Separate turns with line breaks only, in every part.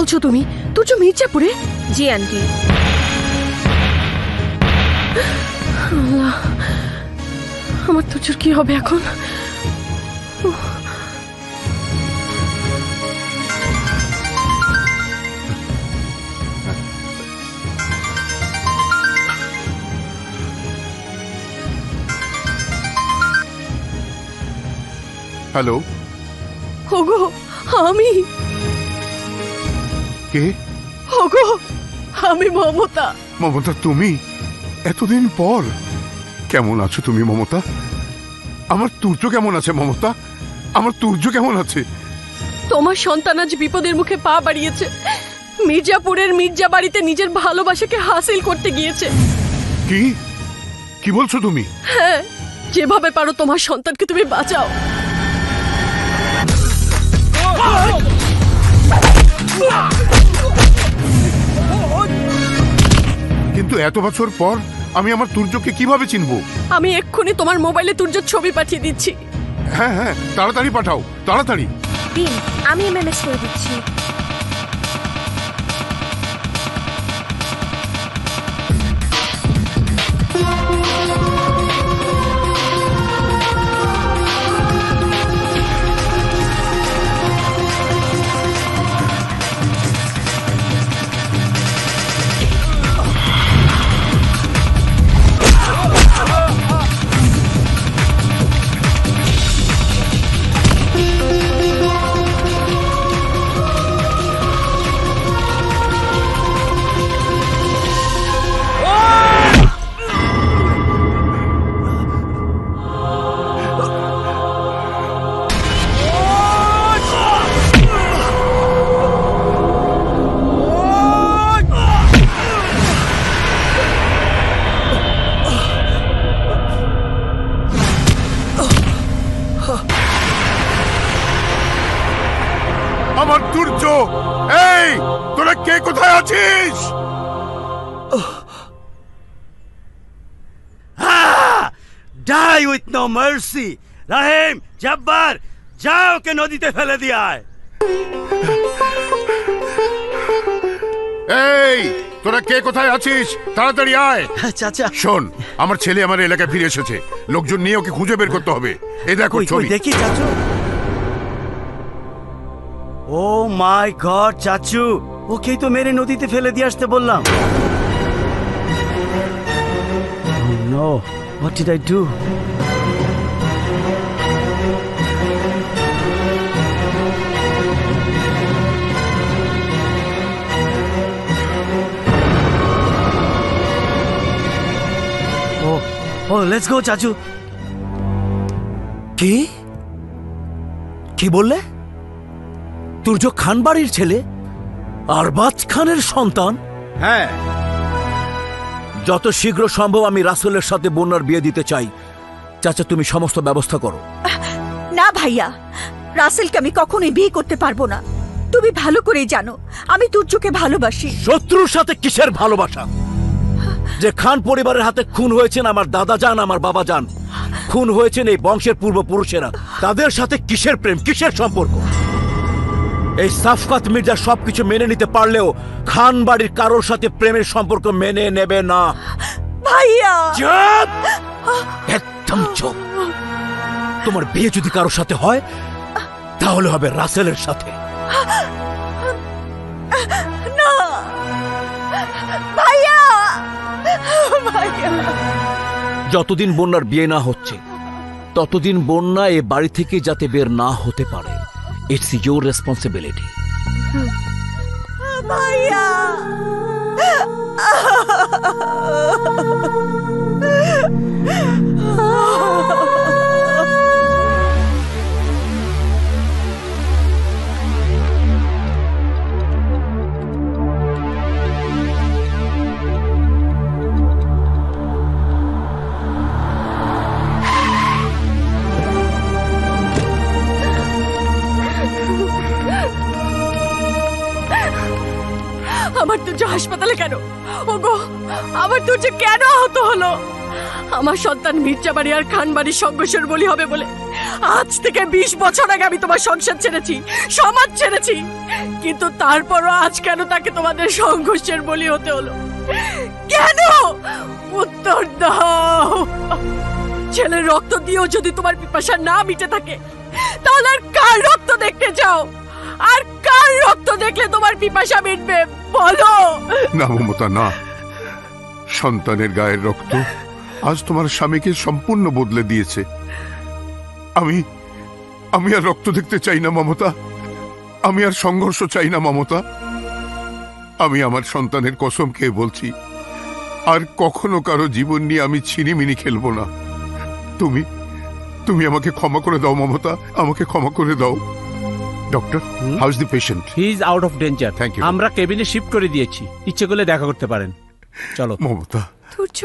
বলছো তুমি? তুর্য মির্জাপুরে?
জি আন্টি।
আমার তুর্যর কি হবে এখন?
হ্যালো।
ওগো আমি।
কে?
ওগো আমি মমতা।
মমতা তুমি? এতদিন পর? কেমন আছো তুমি মমতা? আমার তুর্য কেমন আছে মমতা? আমার তুর্য কেমন আছে?
তোমার সন্তান আজ বিপদের মুখে পা বাড়িয়েছে। মির্জাপুরের মির্জা বাড়িতে নিজের ভালোবাসাকে হাসিল করতে গিয়েছে।
কি কি বলছো তুমি?
হ্যাঁ, যেভাবে পারো তোমার সন্তানকে তুমি বাঁচাও।
কিন্তু এত বছর পর আমি আমার তুর্যকে কিভাবে চিনবো?
আমি এক্ষুনি তোমার মোবাইলে তুর্যর ছবি পাঠিয়ে দিচ্ছি।
হ্যাঁ হ্যাঁ, তাড়াতাড়ি পাঠাও, তাড়াতাড়ি।
দিন, আমি এমএমএস করে দিচ্ছি।
আমার তুর্য, এই তোরা কে কোথায় আছিস?
Die with no mercy! রাহিম, জব্বার, যাও ওকে নদীতে ফেলে দিয়ে আয়।
এই তোরা কে কোথায় আছিস? তাড়াতাড়ি আয়।
চাচা
শোন, আমার ছেলে আমার এলাকায় ফিরে এসেছে। লোকজন নিয়ে ওকে খুঁজে বের করতে হবে। এই দেখো ছবি।
দেখি চাচু। ও মাই গড চাচু, ওকেই তো মেরে নদীতে ফেলে দিয়ে আসতে বললাম। Oh no, what did I do? Oh, let's go চাচু।
কি কি বললে? তুর্য খান বাড়ির ছেলে আরবাজ খানের সন্তান?
হ্যাঁ,
যত শীঘ্র সম্ভব আমি রাসেলের সাথে বন্যার বিয়ে দিতে চাই। চাচা, তুমি সমস্ত ব্যবস্থা করো।
না ভাইয়া, রাসেলকে আমি কখনোই বিয়ে করতে পারবো না। তুমি ভালো করেই জানো আমি তুর্যকে ভালোবাসি।
শত্রুর সাথে কিসের ভালোবাসা? যে খান পরিবারের হাতে খুন হয়েছেন আমার দাদা যান, আমার বাবা যান, খুন হয়েছেন এই বংশের পূর্বপুরুষেরা, তাদের সাথে কিসের প্রেম, কিসের সম্পর্ক? এই সাফকাত মির্জা সবকিছু মেনে নিতে পারলেও খান বাড়ির কারোর সাথে প্রেমের সম্পর্ক মেনে নেবে না।
ভাইয়া
চুপ, একদম চুপ। তোমার বিয়ে যদি কারোর সাথে হয় তাহলে হবে রাসেলের সাথে।
না ভাইয়া, ভাইয়া।
যতদিন বন্যার বিয়ে না হচ্ছে ততদিন বন্যা এ বাড়ি থেকে যাতে বের না হতে পারে, ইটস ইয়োর রেসপন্সিবিলিটি।
ভাইয়া
আমার তুর্য হাসপাতালে কেন? ওগো, আমার তুর্য কেন আহত হলো? আমার সন্তান মির্জাবাড়ি আর খানবাড়ির সংঘর্ষের বলি হবে বলে আজ থেকে 20 বছর আগে আমি তোমার সংসার ছেড়েছি, সমাজ ছেড়েছি, কিন্তু তারপরও আজ কেন তাকে তোমাদের সংঘর্ষের বলি হতে হলো? কেন? উত্তর দাও। ছেলের রক্ত দিয়েও যদি তোমার পিপাসা না মিটে থাকে, তাহলে আর কার রক্ত দেখতে চাও? আর কার রক্ত দেখলে তোমার পিপাসা মিটবে বলো?
না মমতা, না। সন্তানের গায়ের রক্ত আজ তোমার স্বামীকে সম্পূর্ণ বদলে দিয়েছে। আমি আর রক্ত দেখতে চাই না মমতা। আমি আর সংঘর্ষ চাই না মমতা। আমি আমার সন্তানের কসম খেয়ে বলছি, আর কখনো কারো জীবন নিয়ে আমি ছিনিমিনি খেলবো না। তুমি আমাকে ক্ষমা করে দাও মমতা, আমাকে ক্ষমা করে দাও। Doctor, how is the patient?
He is out of danger.
Thank you.
আমরা কেবিনে শিফট করে দিয়েছি, ইচ্ছে করলে দেখা করতে পারেন। চলো।
মমতা,
তুর্য,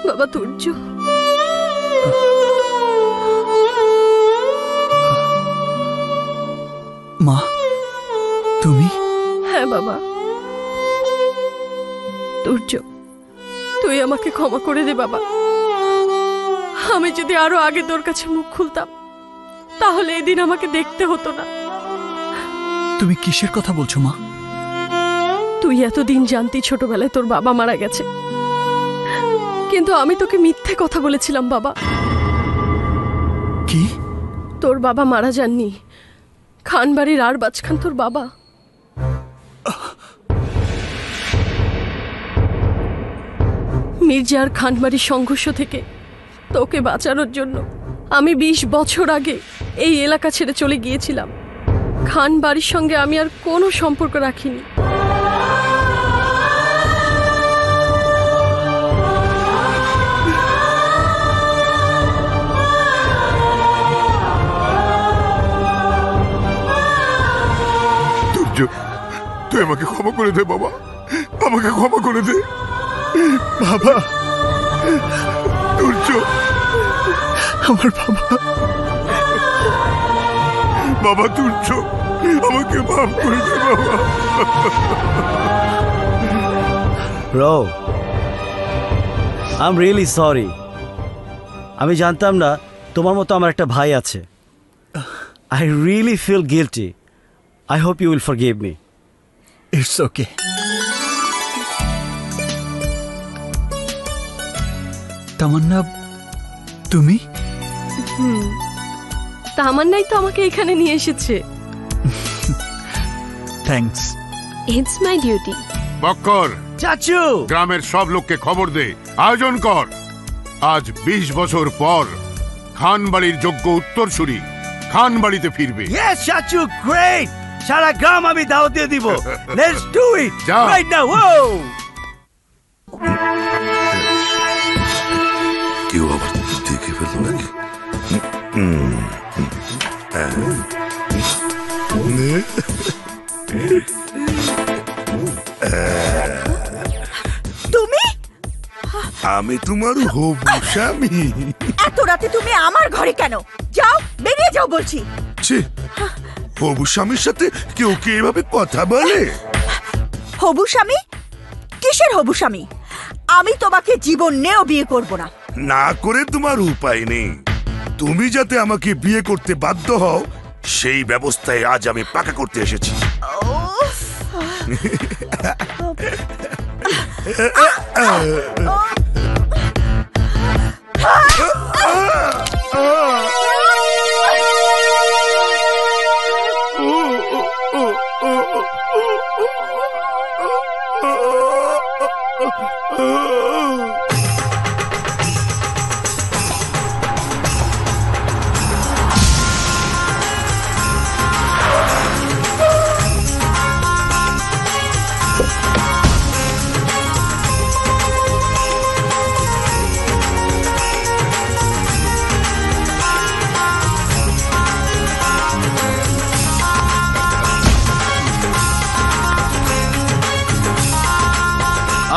বাবা তুর্য,
মা, তুমি?
হ্যাঁ বাবা। তুর্য, তুই আমাকে ক্ষমা করে দে বাবা। আমি যদি আরো আগে তোর কাছে মুখ খুলতাম, তাহলে এদিন আমাকে দেখতে হতো না।
তুমি কিসের কথা বলছো মা?
তুই এতদিন জানতি ছোটবেলায় তোর বাবা মারা গেছে, কিন্তু আমি তোকে মিথ্যে কথা বলেছিলাম বাবা।
কি?
তোর বাবা মারা যাননি, খানবাড়ির আরবাজ খান তোর বাবা। মির্জা আর খানবাড়ির সংঘর্ষ থেকে তোকে বাঁচানোর জন্য আমি 20 বছর আগে এই এলাকা ছেড়ে চলে গিয়েছিলাম। খানবাড়ির সঙ্গে আমি আর কোনো সম্পর্ক রাখিনি।
তুই আমাকে ক্ষমা করে দে বাবা, আমাকে ক্ষমা করে দে বাবা। তুর্য,
আমার বাবা।
বাবা তুর্য, আমাকে মাফ করে দে বাবা।
Bro, I am really sorry. আমি জানতাম না তোমার মতো আমার একটা ভাই আছে। I really feel guilty. I hope you will forgive me.
It's okay. Tamanna, তুমি?
তামান্নাই তো আমাকে এখানে নিয়ে এসেছে।
Thanks.
It's my duty.
Bakkar,
চাচু,
গ্রামের সব লোককে খবর দে, আয়োজন কর। আজ 20 বছর পর খানবাড়ির যোগ্য উত্তরসূরি খানবাড়িতে ফিরবে।
ইয়েস চাচু, গ্রেট। সারা গ্রাম আমি দাওয়াত দিয়ে দিব। লেটস ডু ইট
যাও।
Right now. ও
কেউ আবার দেখে ফেলল নাকি?
তুমি?
আমি তোমার হবু স্বামী।
এত রাতে তুমি আমার ঘরে কেন? যাও, বেরিয়ে যাও বলছি।
ছি, হবু স্বামীর সাথে কেউ কি এভাবে কথা বলে?
হবু স্বামী? কিসের হবু স্বামী? আমি তোমাকে জীবনেও বিয়ে করব না।
না করে তোমার উপায় নেই। তুমি যাতে আমাকে বিয়ে করতে বাধ্য হও, সেই ব্যবস্থায় আজ আমি পাকা করতে এসেছি।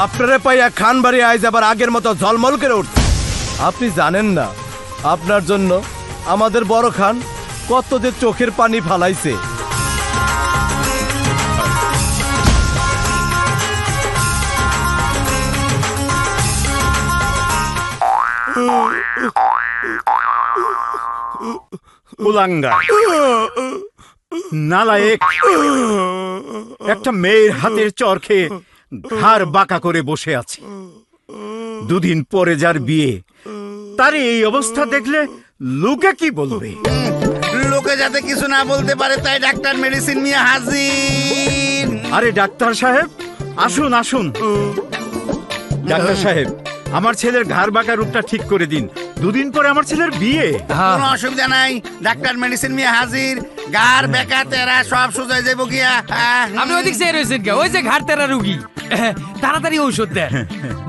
আপনারে পাইয়া খানবাড়ি আইজ আবার আগের মতো ঝলমল করে উঠছে। আপনি জানেন না আপনার জন্য আমাদের বড় খান কত যে চোখের পানি ফালাইছে। উলাঙ্গা, নালায়েক, একটা মেয়ের হাতের চর খেয়ে ঘাড় বাঁকা করে বসে আছে। দুদিন পরে যার বিয়ে, তার এই অবস্থা দেখলে লোকে কি বলবে?
লোকে যাতে কিছু না বলতে পারে তাই ডাক্তার মেডিসিন নিয়ে হাজির।
আরে ডাক্তার সাহেব, আসুন আসুন। ডাক্তার সাহেব, আমার ছেলের ঘাড় বাঁকা রূপটা ঠিক করে দিন। দুদিন পরে আমার ছেলের বিয়ে।
কোনো অসুবিধা নাই, ডাক্তার মেডিসিন নিয়ে হাজির। গার বেকা তেরা সব সোজা যাবো গিয়া।
আপনি ওইদিক চেয়ে রয়েছেন কে? ওই যে ঘাড় তেরা রুগী, তাড়াতাড়ি ঔষধ দেন,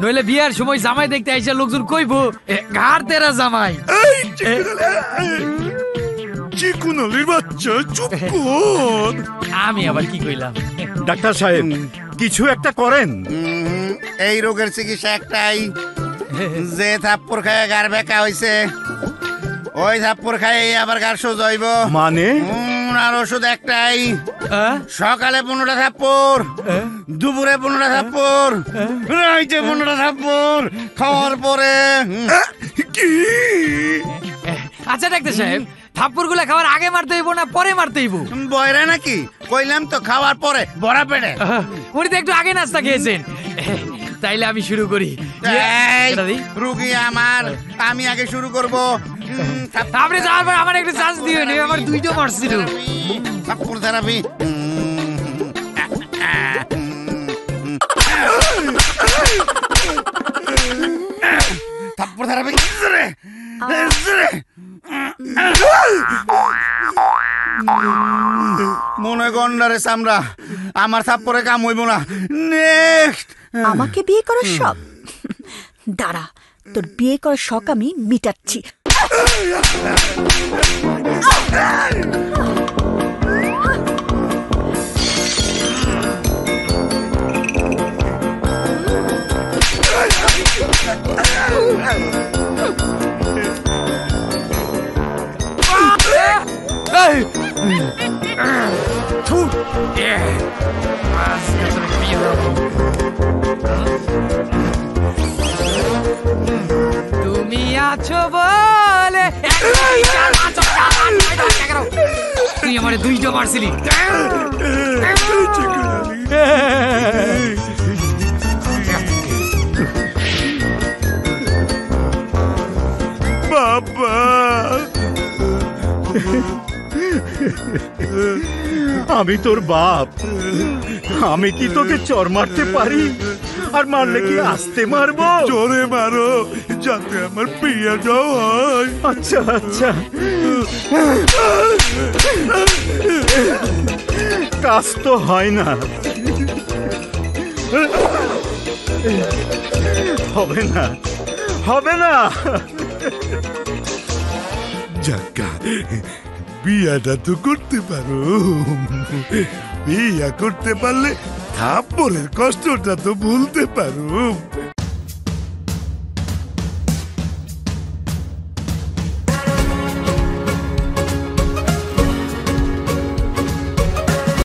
নইলে বিয়ার সময় জামাই দেখতে আইসা লোকজন কইবো ঘাড় তেরা জামাই।
চিকুনালির বাচ্চা, চুপ কর।
আমি আবার কি কইলাম?
ডাক্তার সাহেব, কিছু একটা করেন।
এই রোগের চিকিৎসা একটাই, যে থাপ্পড় খায় গার বেকা হইছে ওই থাপ্পড় খায় আবার গার সোজা হইব।
মানে?
আর ওষুধ একটাই, সকালে 15টা থাপ্পড়, দুপুরে 15টা থাপ্পড়, রাইতে 15টা থাপ্পড় খাওয়ার পরে।
কি?
আচ্ছা ডাক্তার সাহেব, থাপ্পড় গুলা খাওয়ার আগে মারতে হইব না পরে মারতে হইব?
বয়রা নাকি? কইলাম তো খাওয়ার পরে, ভরা পেটে।
উনি তো একটু আগে নাস্তা খেয়েছেন, তাইলে আমি শুরু করি।
রুগী আমার, আমি আগে শুরু করব।
আপনি যাওয়ার পর আমার একটু চান্স দিবেন, আমার 2টা মারছিল।
থাপ্পড় থেরাপি। থাপ্পড় থেরাপি। মনে গন্ডারে চামড়া, আমার থাপ্পড়ে কাম হইব না। নেক্সট।
আমাকে বিয়ে করার শখ? দাঁড়া, তোর বিয়ে করার শখ আমি মিটাচ্ছি।
তুমি আছো বলে তুই আমার 2টা মারছিলি।
বাবা,
আমি তোর বাপ, আমি কি তোকে চর মারতে পারি? আর মারলে কি আস্তে মারবো?
জোরে মারো, যাতে আমার বিয়েটাও হয়।
আচ্ছা আচ্ছা, কাজ তো হয় না। হবে না, হবে না।
যাকা, বিয়াটা তো করতে পারো। বিয়া করতে পারলে থাপ্পড়ের কষ্টটা তো ভুলতে পারো।